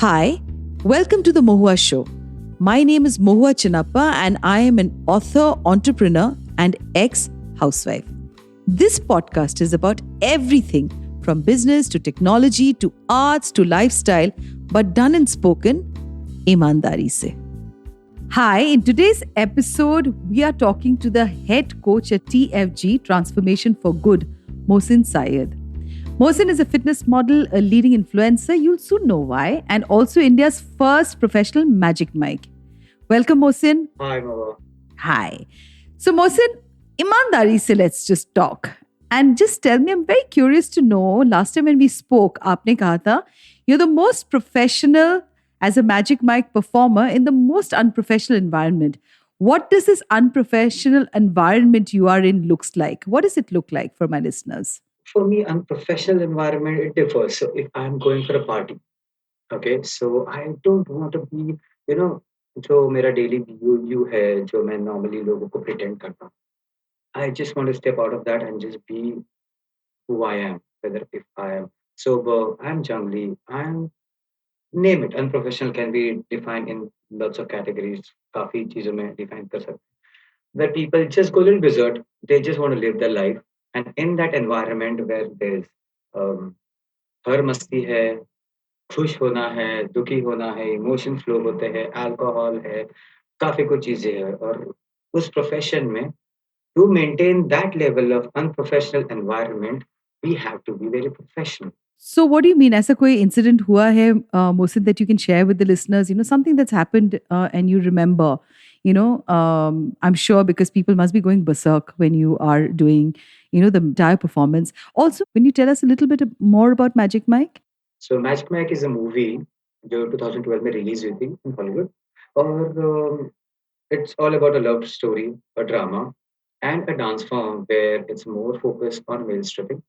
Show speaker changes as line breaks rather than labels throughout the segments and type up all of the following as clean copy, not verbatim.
Hi, welcome to the Mohua show. My name is Mohua Chinnappa and I am an author, entrepreneur, and ex-housewife. This podcast is about everything from business to technology to arts to lifestyle, but done and spoken ईमानदारी से. Hi, in today's episode, we are talking to the head coach at TFG Transformation for Good, Mohsin Syed. Mohsin is a fitness model, a leading influencer, you'll soon know why, and also India's first professional magic mic. Welcome, Mohsin.
Hi, Mohua.
Hi. So, Mohsin, ईमानदारी se let's just talk. And just tell me, I'm very curious to know, last time when we spoke, आपने कहा था, you're the most professional as a magic mic performer in the most unprofessional environment. What does this unprofessional environment you are in looks like? What does it look like for my listeners?
For me, unprofessional environment, it differs. So if I'm going for a party, okay, so I don't want to be, you know, जो मेरा daily view है, जो मैं normally लोगों को pretend करता हूँ. I just want to step out of that and just be who I am. Whether if I am sober, I'm jungly, I'm name it. Unprofessional can be defined in lots of categories. काफी चीजों में define कर सकते हैं. Where people just go a little berserk, they just want to live their life. And in that environment where there's um, हर मस्ती है, खुश होना है, दुखी होना है, इमोशन फ्लो होते हैं, अल्कोहल है, काफ़ी कुछ चीज़ें हैं और उस प्रोफ़ेशन में to maintain that level of unprofessional environment, we have to be very professional.
So, what do you mean? ऐसा कोई incident हुआ है, Mohsin, that you can share with the listeners? You know, something that's happened and you remember. You know, I'm sure because people must be going berserk when you are doing, the entire performance. Also, can you tell us a little bit more about Magic Mike?
So Magic Mike is a movie जो 2012 में release हुई थी in Hollywood और it's all about a love story, a drama, and a dance form where it's more focused on male stripping.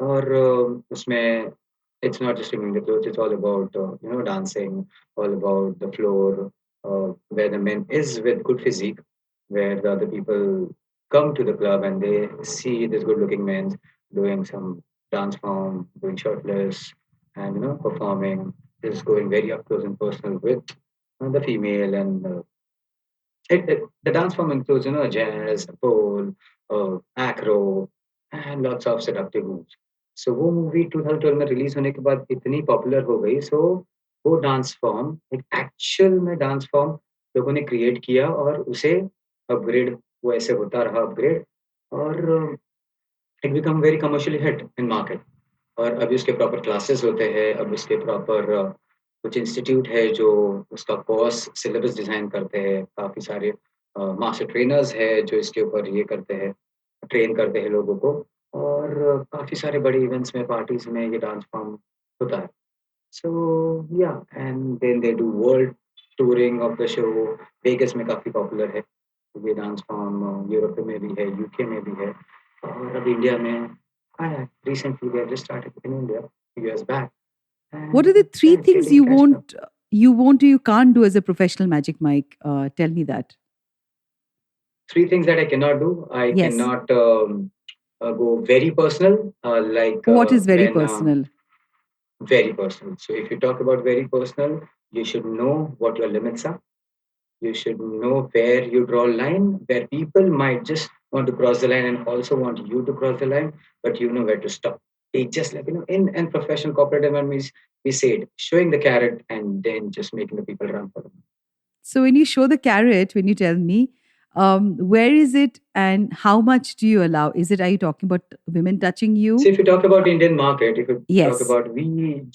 और उसमें it's not just removing the clothes, it's all about dancing, all about the floor, where the men is with good physique, where the other people come to the club and they see this good-looking men doing some dance form, doing shirtless, and performing, just going very up close and personal with the female and the dance form includes jazz, pole, acro, and lots of seductive moves. So वो movie 2012 में release होने के बाद इतनी popular हो गई सो वो dance form एक एक्चुअल में डांस फॉर्म लोगों ने क्रिएट किया और उसे अपग्रेड वो ऐसे होता रहा अपग्रेड और it become very commercially hit in market और अभी उसके प्रॉपर क्लासेस होते हैं अब उसके प्रॉपर कुछ इंस्टीट्यूट है जो उसका कोर्स सिलेबस डिज़ाइन करते हैं काफ़ी सारे मास्टर ट्रेनर्स है जो इसके ऊपर ये करते हैं ट्रेन करते हैं लोगों को और काफ़ी सारे बड़े इवेंट्स में पार्टीज में ये डांस फॉर्म होता है सो या and then they do world touring of the show Vegas में काफ़ी पॉपुलर है ये डांस फॉर्म यूरोप में भी है यूके में भी है और अब इंडिया में आया recently we have just started in India US back.
What are the three
Yeah, it's
things
getting
you can't do as a professional Magic Mike? Tell me that.
three things that I cannot do. I
Yes.
cannot go very personal, like
What is very
when
personal?
very personal. So if you talk about very personal, you should know what your limits are. You should know where you draw a line, where people might just want to cross the line and also want you to cross the line, but you know where to stop. It's just like in professional corporate environments, we say it, showing the carrot and then just making the people run for them.
So when you show the carrot, when you tell me, where is it and how much do you allow? Are you talking about women touching you?
So if you talk about Indian market, if you
Yes.
talk about, we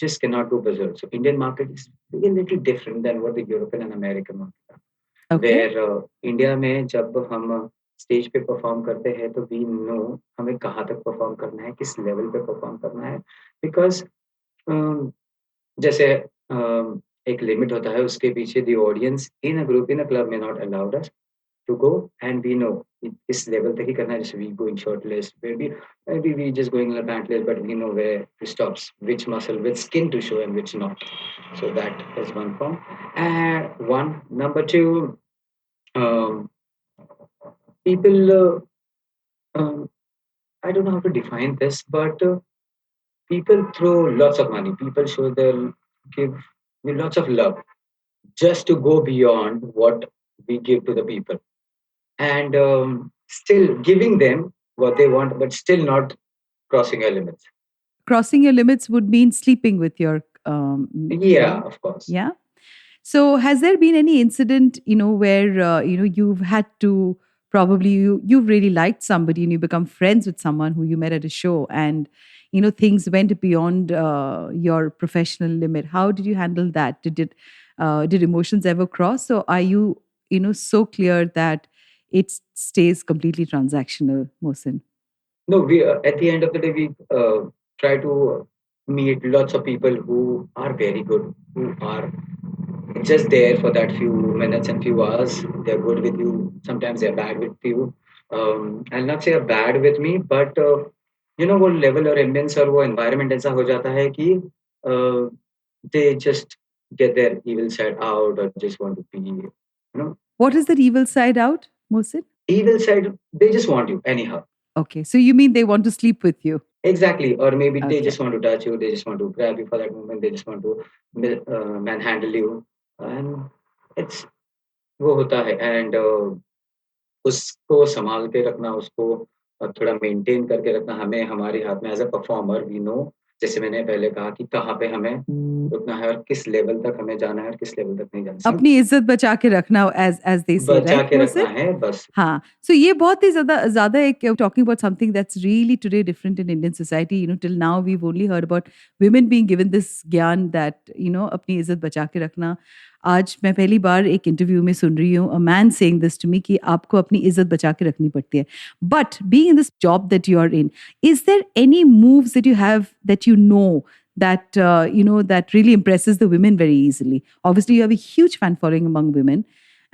just cannot go berserk. So Indian market is a little different than what the European and American market are.
Okay.
Where India में जब हम stage पे perform करते हैं तो we know हमें कहाँ तक परफॉर्म करना है किस लेवल पे परफॉर्म करना है बिकॉज जैसे एक लिमिट होता है उसके पीछे the audience in a group in a club में not allowed us to go and we know this level तक ही करना है जैसे we going shirtless maybe we just going in a pantless but we know where it stops which muscle which skin to show and which not so that is one form and one number two um, people I don't know how to define this but people throw lots of money people show they'll give with lots of love, just to go beyond what we give to the people, and still giving them what they want, but still not crossing our limits.
Crossing your limits would mean sleeping with your,
Yeah, of course.
yeah. So, has there been any incident, where you've had to, probably you've really liked somebody and you become friends with someone who you met at a show, and things went beyond your professional limit? How did you handle that? Did emotions ever cross, or are you so clear that it stays completely transactional, Mohsin?
No, we at the end of the day we try to meet lots of people who are very good, who are just there for that few minutes and few hours. They're good with you. Sometimes they're bad with you. I'll not say bad with me, but वो level और ambience और वो environment ऐसा हो जाता है कि they just get their evil side out or just want to be,
What is that evil side out, Mohsin?
evil side. They just want you anyhow.
Okay, so you mean they want to sleep with you?
Exactly, or maybe they
Okay.
just want to touch you. They just want to grab you for that moment. They just want to manhandle you, and it's वो होता है and उसको सँभाल के रखना, उसको थोड़ा maintain करके रखना हमें हमारे हाथ में as a performer we know जैसे मैंने पहले कहा कि कहाँ पे हमें रुकना है और किस लेवल तक हमें जाना है और किस लेवल तक नहीं जाना। सिर्फ़
अपनी इज्जत बचा के रखना, एज दे से,
बचा
राइट
के रखना
मोहसिन?
है बस।
हाँ, सो ये बहुत ही ज़्यादा ज़्यादा एक talking about something that's really today different in Indian society, till now we have only heard about women being given this ज्ञान दैट अपनी इज्जत बचा के रखना। आज मैं पहली बार एक इंटरव्यू में सुन रही हूँ a man saying this to me कि आपको अपनी इज्जत बचा के रखनी पड़ती है। But being in this job that you are in, is there any moves that you have that that really impresses the women very easily? Obviously, you have a huge fan following among women,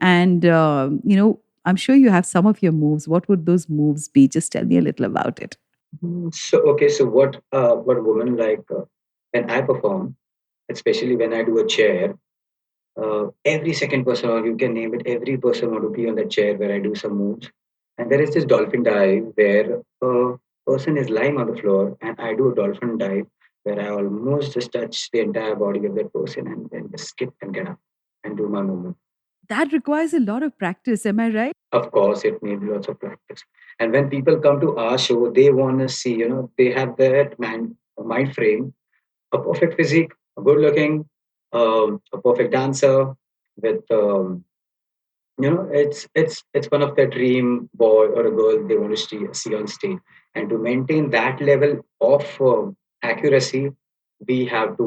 and I'm sure you have some of your moves. What would those moves be? Just tell me a little about it.
So okay, so what women like when I perform, especially when I do a chair, every second person, or you can name it, every person want to be on that chair where I do some moves. And there is this dolphin dive where a person is lying on the floor and I do a dolphin dive where I almost just touch the entire body of that person and then just skip and get up and do my movement.
That requires a lot of practice. Am I right?
Of course, it needs lots of practice. And when people come to our show, they want to see, they have that mind frame, a perfect physique, a good looking, a perfect dancer with it's one of their dream boy or a girl they want to see on stage, and to maintain that level of accuracy we have to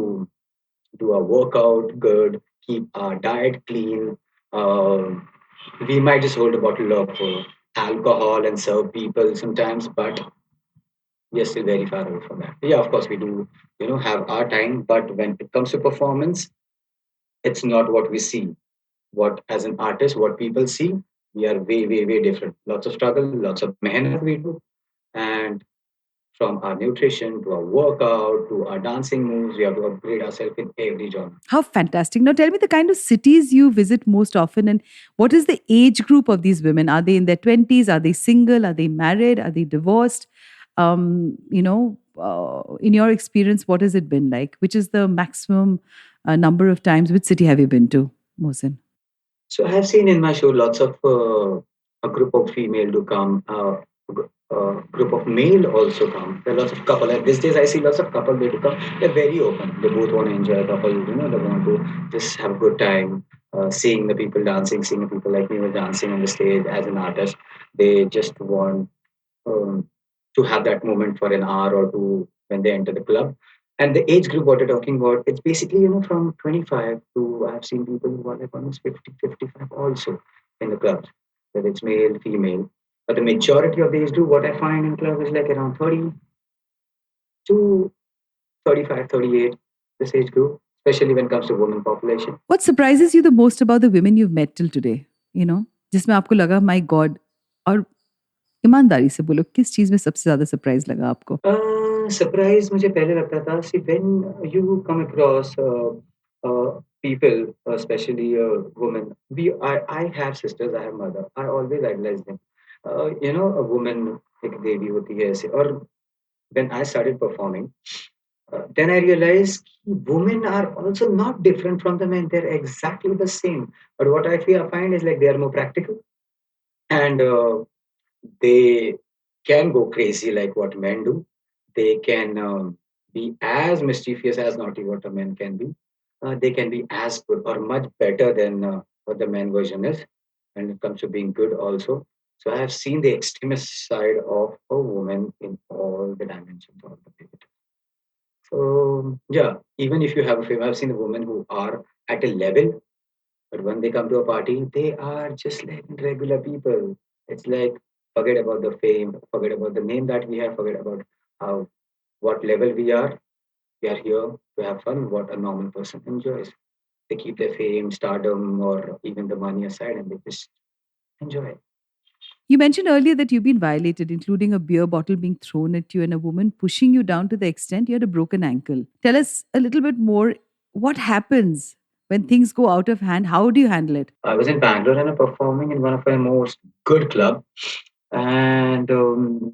do a workout good, keep our diet clean. We might just hold a bottle of alcohol and serve people sometimes, but we are still very far away from that. Yeah, of course we do have our time, but when it comes to performance, it's not what we see. What as an artist, what people see, we are way, way, way different. Lots of struggle, lots of mehnat we do. And from our nutrition to our workout to our dancing moves, we have to upgrade ourselves in every genre.
How fantastic. Now tell me the kind of cities you visit most often, and what is the age group of these women? Are they in their 20s? Are they single? Are they married? Are they divorced? In your experience, what has it been like? Which is the maximum number of times? Which city have you been to, Mohsin?
So I have seen in my show lots of a group of female to come, group of male also come. There are lots of couple. And these days I see lots of couple they to come. They're very open. They both want to enjoy a couple. They want to just have a good time. Seeing the people dancing, seeing the people like me were dancing on the stage as an artist. They just want to have that moment for an hour or two when they enter the club. And the age group what you're talking about, it's basically, from 25 to, I've seen people who are like almost 50, 55 also in the clubs, whether it's male, female. But the majority of the age group, what I find in club is like around 30 to 35, 38, this age group, especially when it comes to women population.
What surprises you the most about the women you've met till today? जिसमें आपको लगा my God, और ईमानदारी से बोलो किस चीज में सबसे ज्यादा सरप्राइज लगा आपको?
Surprise मुझे पहले लगता था, see when you come across people, especially women. I have sisters, I have mother. I always idolize them. A woman एक देवी होती है ऐसे. और when I started performing, Then I realized women are also not different from the men. They're exactly the same. But what I find is like they are more practical and they can go crazy like what men do. They can be as mischievous as naughty what a man can be. They can be as good or much better than what the man version is when it comes to being good also. So I have seen the extremist side of a woman in all the dimensions of the way. So yeah, even if you have a fame, I've seen the women who are at a level, but when they come to a party, they are just like regular people. It's like forget about the fame, forget about the name that we have, forget about how what level we are. We are here to have fun. What a normal person enjoys. They keep their fame, stardom, or even the money aside, and they just enjoy.
You mentioned earlier that you've been violated, including a beer bottle being thrown at you and a woman pushing you down to the extent you had a broken ankle. Tell us a little bit more. What happens when things go out of hand? How do you handle it?
I was in Bangalore and performing in one of our most good club, and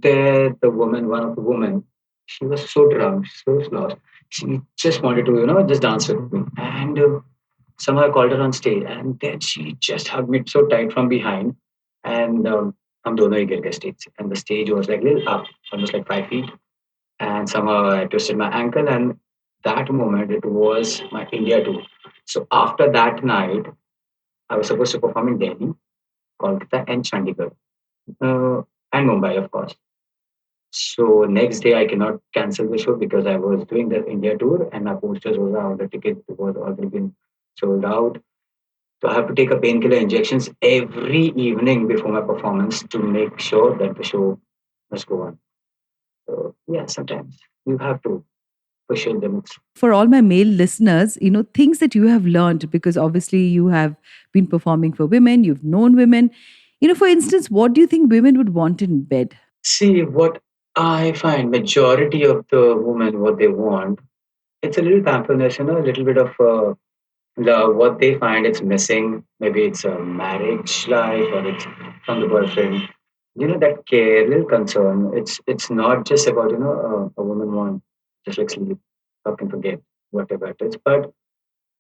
there the woman, one of the women, she was so drunk, so lost. She just wanted to, just dance with me, and somehow I called her on stage, and then she just hugged me so tight from behind, and हम दोनों ही गिर गए stage से. And the stage was like little up, almost like 5 feet, and somehow I twisted my ankle, and that moment it was my India tour. So after that night, I was supposed to perform in Delhi, Kolkata, and Chandigarh, and Mumbai, of course. So next day I cannot cancel the show because I was doing the India tour and my posters was out. The ticket was already been sold out. So I have to take a painkiller injections every evening before my performance to make sure that the show must go on. So yeah, sometimes you have to push your limits.
For all my male listeners, things that you have learned, because obviously you have been performing for women, you've known women. For instance, what do you think women would want in bed?
See what I find majority of the women what they want. It's a little pamperness, a little bit of what they find it's missing. Maybe it's a marriage life or it's from the boyfriend. That care, little concern. It's not just about a woman want just like sleep, up and forget whatever it is, but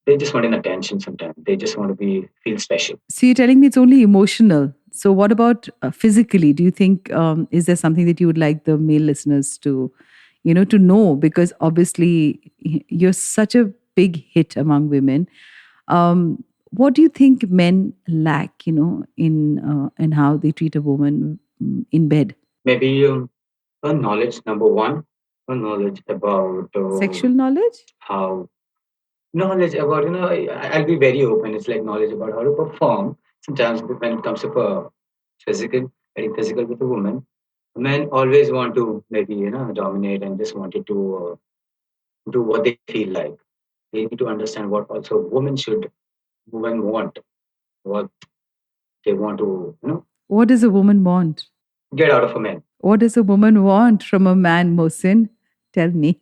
they just want an attention. Sometimes they just want to be feel special.
So you're telling me it's only emotional. So what about physically? Do you think is there something that you would like the male listeners to know? Because obviously you're such a big hit among women. What do you think men lack? In how they treat a woman in bed.
Maybe a knowledge number one, a knowledge about
Sexual knowledge.
how knowledge about I'll be very open. It's like knowledge about how to perform. Sometimes when it comes to physical, very physical with a woman, men always want to maybe dominate and just wanted to do what they feel like. They need to understand what also women want, what they want to
What does a woman want?
get out of a man.
What does a woman want from a man, Mohsin? Tell me.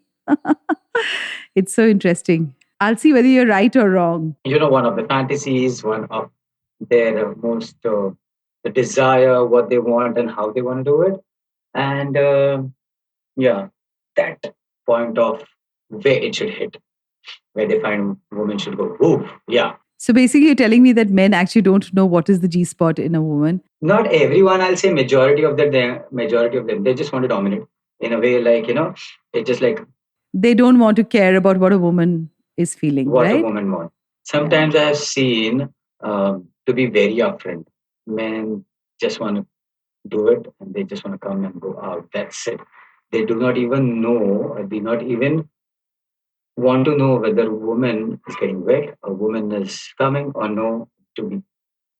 It's so interesting. I'll see whether you're right or wrong.
One of the fantasies, one of their most the desire, what they want and how they want to do it, and yeah, that point of where it should hit, where they find women should go. Ooh, yeah.
So basically, you're telling me that men actually don't know what is the G spot in a woman.
Not everyone, I'll say majority of them, they just want to dominate in a way like it's just like
They don't want to care about what a woman is feeling,
what a
right?
woman wants.
Yeah.
Sometimes I have seen to be very upfront, men just want to do it and they just want to come and go out. That's it. They do not even know, or they not even want to know whether a woman is getting wet, a woman is coming or no, to be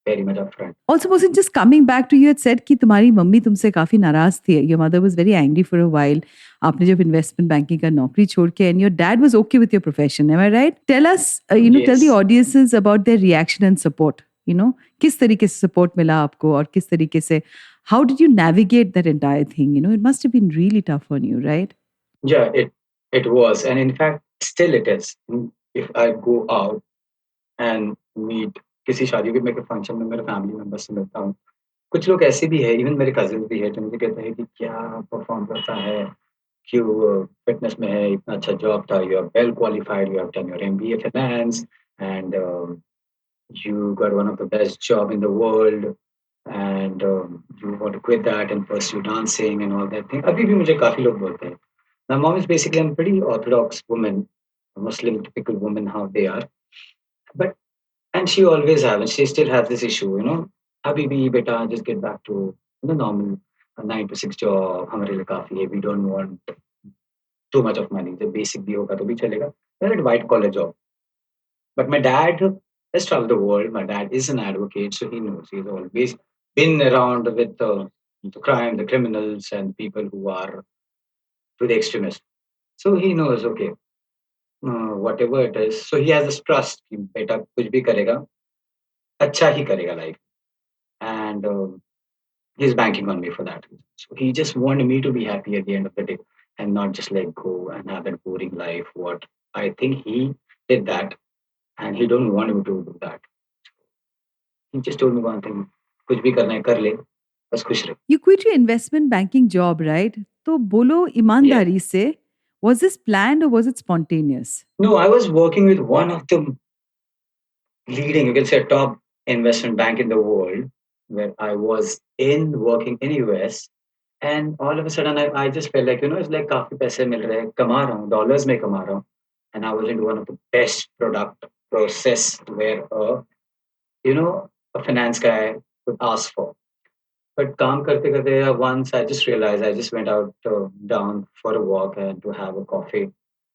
very much upfront.
Also, Mohsin, just coming back to you had said कि तुम्हारी mummy तुमसे काफी नाराज थी. Your mother was very angry for a while. आपने जब investment banking का नौकरी छोड़ के, and your dad was okay with your profession. Am I right? Tell us, tell the
Yes.
audiences about their reaction and support. किस तरीके से support मिला आपको और किस तरीके से, how did you navigate that entire thing? It must have been really tough on you, right?
Yeah, it was, and in fact, still it is. If I go out and meet किसी शादी के मेरे function में मेरे family member से मिलता हूँ, कुछ लोग ऐसे भी है, इवन मेरे कजिन भी है जो मुझे कहते हैं कि क्या परफॉर्म करता है, कि फिटनेस में है, इतना अच्छा जॉब था, you are well qualified, you have done your MBA finance and you got one of the best job in the world and you want to quit that and pursue dancing and all that thing. अभी भी मुझे काफी लोग बोलते हैं. My mom is basically a pretty orthodox woman, a Muslim typical woman how they are. But and she always have and she still has this issue. अभी भी बेटा just get back to normal 9 to 6 job हमारे लिए काफी है. We don't want too much of money. जब basic भी होगा तो भी चलेगा. Well, white collar job. But my dad has traveled the world. My dad is an advocate, so he knows. He's always been around with the crime, the criminals, and people who are to the extremists. So he knows, okay, whatever it is. So he has this trust कि बेटा कुछ भी करेगा, अच्छा ही करेगा life. And he's banking on me for that. So he just wanted me to be happy at the end of the day and not just let go and have that boring life. What I think he did that and he don't want me to do that. He just told me one thing, कुछ भी करना है कर ले, बस खुश रहे.
You quit your investment banking job, right? तो बोलो
Yeah.
ईमानदारी से, was this planned or was it spontaneous?
No, I was working with one of the leading, you can say, top investment bank in the world, where I was in working in US, and all of a sudden I just felt like it's like काफी पैसे मिल रहे हैं, कमा रहा हूँ, dollars में कमा रहा हूँ, and I was into one of the best product process where you know a finance guy could ask for. But काम करते करते once I just realized I just went out down for a walk and to have a coffee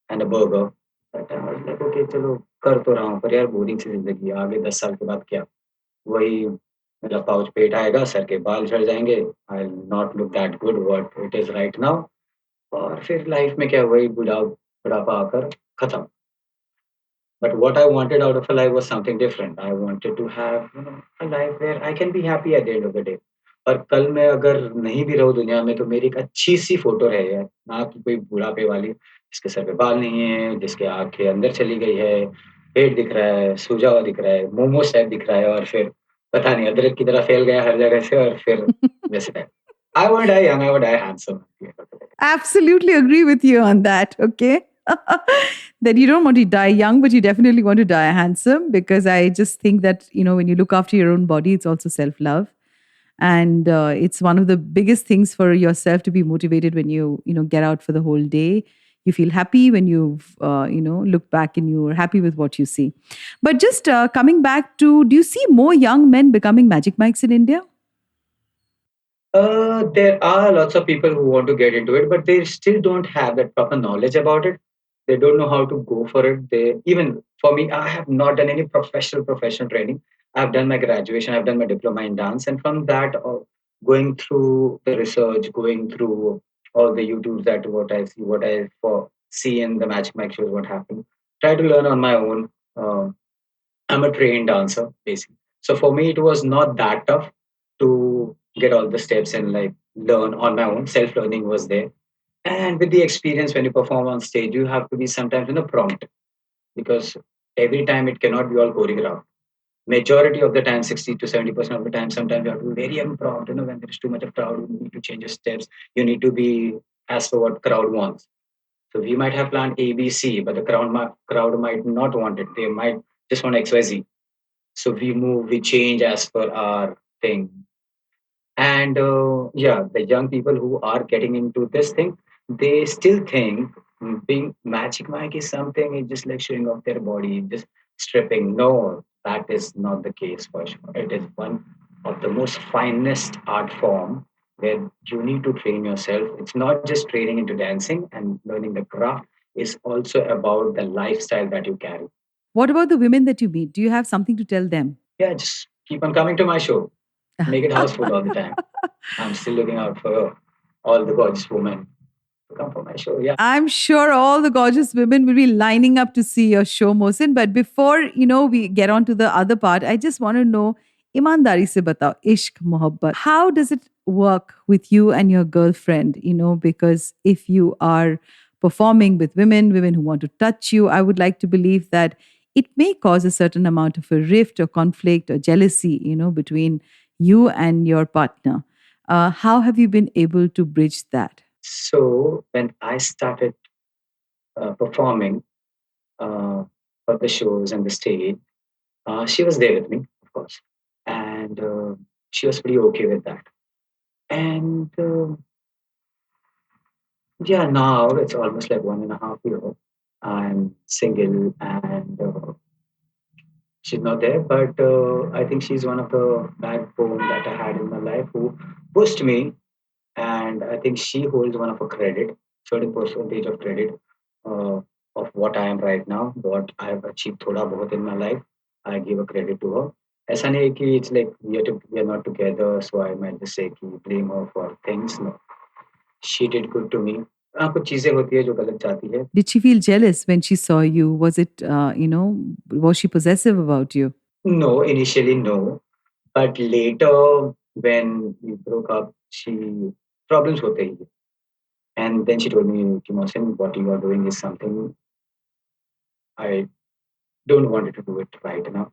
and a burger. That time I was like, okay, चलो कर तो रहा हूँ पर यार बोरिंग सी जिंदगी है, आगे 10 साल के बाद क्या? वही मेरा पाउच पेट आएगा, सर के बाल झड़ जाएंगे, I will not look that good what it is right now. और फिर लाइफ में क्या वही बुढ़ापा आकर खत्म. But what I wanted out of a life was something different. I wanted to have a life where I can be happy at the end of the day. और कल मैं अगर नहीं भी रहूँ दुनिया में तो मेरी एक अच्छी सी फोटो रहे यार, ना कि कोई बुढ़ापे वाली जिसके सर पे बाल नहीं है, जिसके आंखें अंदर चली गई है, पेट दिख रहा है, सूजा हुआ दिख रहा है, मोमो शायद दिख रहा है और फिर पता नहीं अदरक की तरह फैल गया हर जगह से और फिर वैसे type. I want to die young, I want to die handsome.
Absolutely agree with you on that. Okay. That you don't want to die young, but you definitely want to die handsome because I just think that, when you look after your own body, it's also self love. And it's one of the biggest things for yourself to be motivated when you get out for the whole day. You feel happy when you've look back and you're happy with what you see. But just coming back to, do you see more young men becoming magic mics in India?
There are lots of people who want to get into it, but they still don't have that proper knowledge about it. They don't know how to go for it. They even for me, I have not done any professional training. I've done my graduation, I've done my diploma in dance, and from that, going through the research, going through all the YouTubes that what I see in the Magic Mike shows, what happened. Try to learn on my own. I'm a trained dancer, basically. So for me, it was not that tough to get all the steps and like learn on my own. Self learning was there. And with the experience, when you perform on stage, you have to be sometimes prompt because every time it cannot be all choreographed. Majority of the time, 60 to 70% of the time, sometimes you have to be very imprompt. When there is too much of crowd, you need to change your steps. You need to be as per what crowd wants. So we might have planned A, B, C, but the crowd might not want it. They might just want XYZ. So we move, we change as per our thing. And yeah, the young people who are getting into this thing, they still think being Magic Mike is something, it's just like showing off their body, just stripping. No, that is not the case for sure. It is one of the most finest art form where you need to train yourself. It's not just training into dancing and learning the craft, it's also about the lifestyle that you carry.
What about the women that you meet? Do you have something to tell them?
Yeah, just keep on coming to my show. Make it houseful all the time. I'm still looking out for all the gorgeous women to come for my show. Yeah.
I'm sure all the gorgeous women will be lining up to see your show, Mohsin. But before, we get on to the other part, I just want to know, ईमानदारी se batao, ishq, mohabbat. How does it work with you and your girlfriend? Because if you are performing with women who want to touch you, I would like to believe that it may cause a certain amount of a rift or conflict or jealousy, between you and your partner. How have you been able to bridge that?
So when I started performing uh, for the shows and the stage, she was there with me, of course, and she was pretty okay with that. And yeah, now it's almost like 1.5 year. I'm single, and she's not there, but I think she's one of the backbone that I had in my life who pushed me, and I think she holds one of a credit, certain percentage of credit uh, of what I am right now, what I have achieved thoda bahut in my life. I give a credit to her. ऐसा नहीं है कि it's like we are not together, so I might just say कि blame her for things. No, she did good to me. हाँ, कुछ चीजें होती है जो गलत जाती है.
Did she feel jealous when she saw you? Was it, was she possessive about you?
No, initially no, but later when we broke up, she problems होते ही. And then she told me, Mohsin, what you are doing is something I don't want you to do it right now,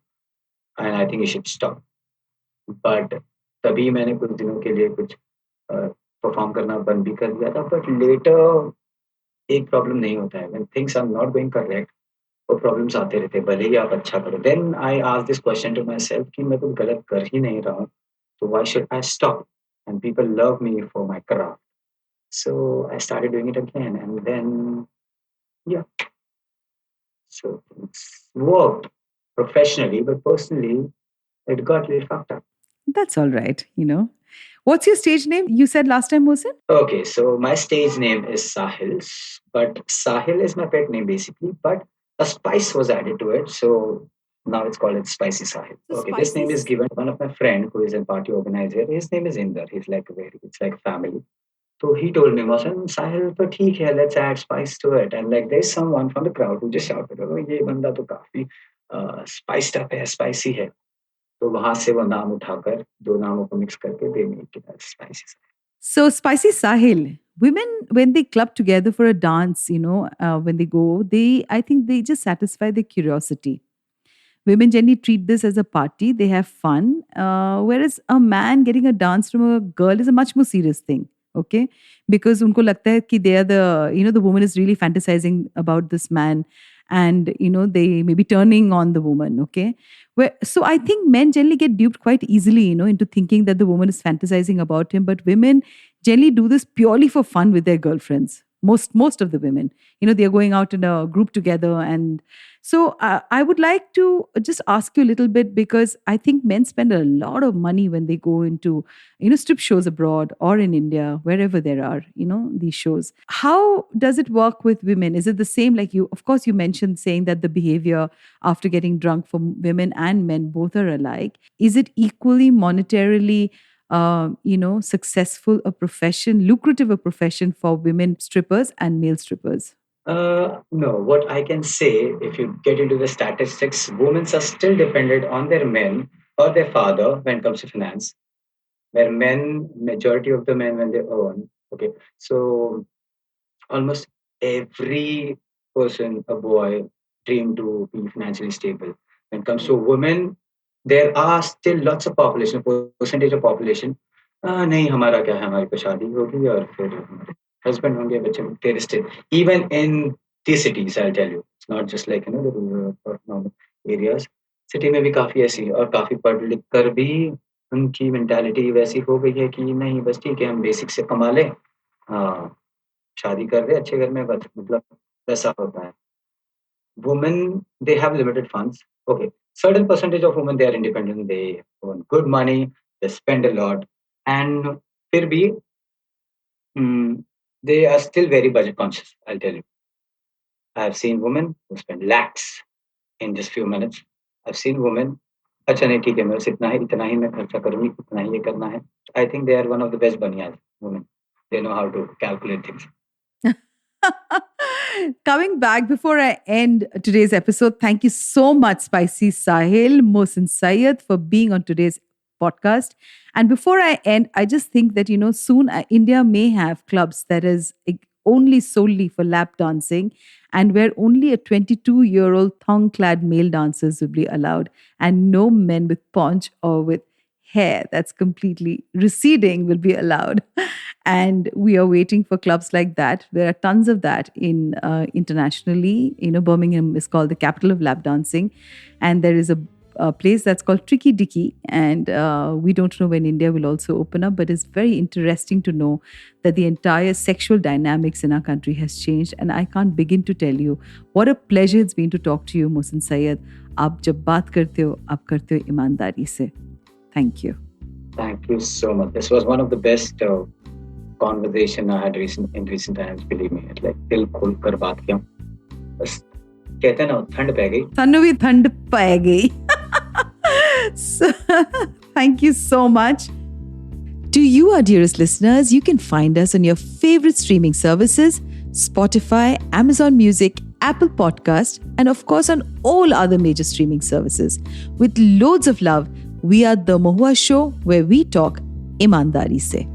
and I think you should stop. But तभी मैंने कुछ दिनों के लिए कुछ perform करना बंद भी कर दिया था, बट लेटर एक प्रॉब्लम नहीं होता है, when things are not going correct, वो प्रॉब्लम्स आते रहते हैं, भले ही आप अच्छा करो। Then I asked this question to myself कि मैं कुछ गलत कर ही नहीं रहा हूँ, so why should I stop? And people love me for my craft. So I started doing it again, and then yeah, so it's worked professionally, but personally, it got a little fucked up.
That's all right. What's your stage name? You said last time, Mohsin?
Okay, so my stage name is Sahil, but Sahil is my pet name basically, but a spice was added to it, so now it's called it Spicy Sahil.
So
Okay, this name
spicy.
is given one of my friend who is a party organizer. His name is Inder. He's like a very, it's like family. So he told me, Mohsen, Sahil, but ठीक है, let's add spice to it. And like there's someone from the crowd who just shouted, oh, ये बंदा तो काफी spiced up है, spicy है. तो वहां से वो नाम उठाकर दो नामों को मिक्स करके they make it spicy.
So, Spicy Sahil, women, when they club together for a dance, when they go, I think they just satisfy their curiosity. Women generally treat this as a party, they have fun. Whereas a man getting a dance from a girl is a much more serious thing. Okay. Because unko lagta hai ki they are the woman is really fantasizing about this man and they may be turning on the woman. Okay. So I think men generally get duped quite easily into thinking that the woman is fantasizing about him. But women generally do this purely for fun with their girlfriends. Most of the women, they are going out in a group together and so I would like to just ask you a little bit because I think men spend a lot of money when they go into strip shows abroad or in India, wherever there are these shows. How does it work with women? Is it the same like you? Of course, you mentioned saying that the behavior after getting drunk for women and men both are alike. Is it equally monetarily successful a profession, lucrative a profession for women strippers and male strippers?
No, what I can say, if you get into the statistics, women are still dependent on their men or their father when it comes to finance. Where men, majority of the men, when they earn, okay, so almost every person, a boy, dream to be financially stable. When it comes to women, there are still lots of population, percentage of population. नहीं हमारा क्या है हमारी तो शादी होगी और फिर हमारे husband होंगे बच्चे होंगे there is still even in these cities I'll tell you it's not just like the rural or normal areas city में भी काफी ऐसी है और काफी पढ़ लिख कर भी उनकी मेंटालिटी वैसी हो गई है कि नहीं बस ठीक है हम बेसिक से कमा लें हाँ शादी कर रहे हैं अच्छे घर में बस मतलब वैसा होता है women they have limited funds okay certain percentage of women they are independent they earn good money they spend a lot and फिर भी they are still very budget conscious I'll tell you I have seen women who spend lakhs in just few minutes I've seen women अच्छा नहीं ठीक है मैं बस इतना ही मैं खर्चा करूंगी इतना ही ये करना है I think they are one of the best banyas women they know how to calculate things.
Coming back before I end today's episode, thank you so much, Spicy Sahil, Mohsin Syed, for being on today's podcast. And before I end, I just think that soon India may have clubs that is only solely for lap dancing and where only a 22-year-old thong clad male dancers will be allowed and no men with paunch or with hair that's completely receding will be allowed. And we are waiting for clubs like that. There are tons of that in internationally. Birmingham is called the capital of lap dancing, and there is a place that's called Tricky Dicky, and we don't know when India will also open up, but it's very interesting to know that the entire sexual dynamics in our country has changed, and I can't begin to tell you what a pleasure it's been to talk to you, Mohsin Syed. आप जब बात करते हो आप करते हो ईमानदारी से. Thank you.
Thank you so much. This was one of the best conversation I had in recent times. Believe me, it's like दिल खोल कर बात किया. बस कहते हैं ना ठंड पै गई.
थानू भी ठंड पै गई. So, thank you so much. To you, our dearest listeners, you can find us on your favorite streaming services, Spotify, Amazon Music, Apple Podcast, and of course on all other major streaming services. With loads of love, we are The Mohua Show, where we talk imandari se.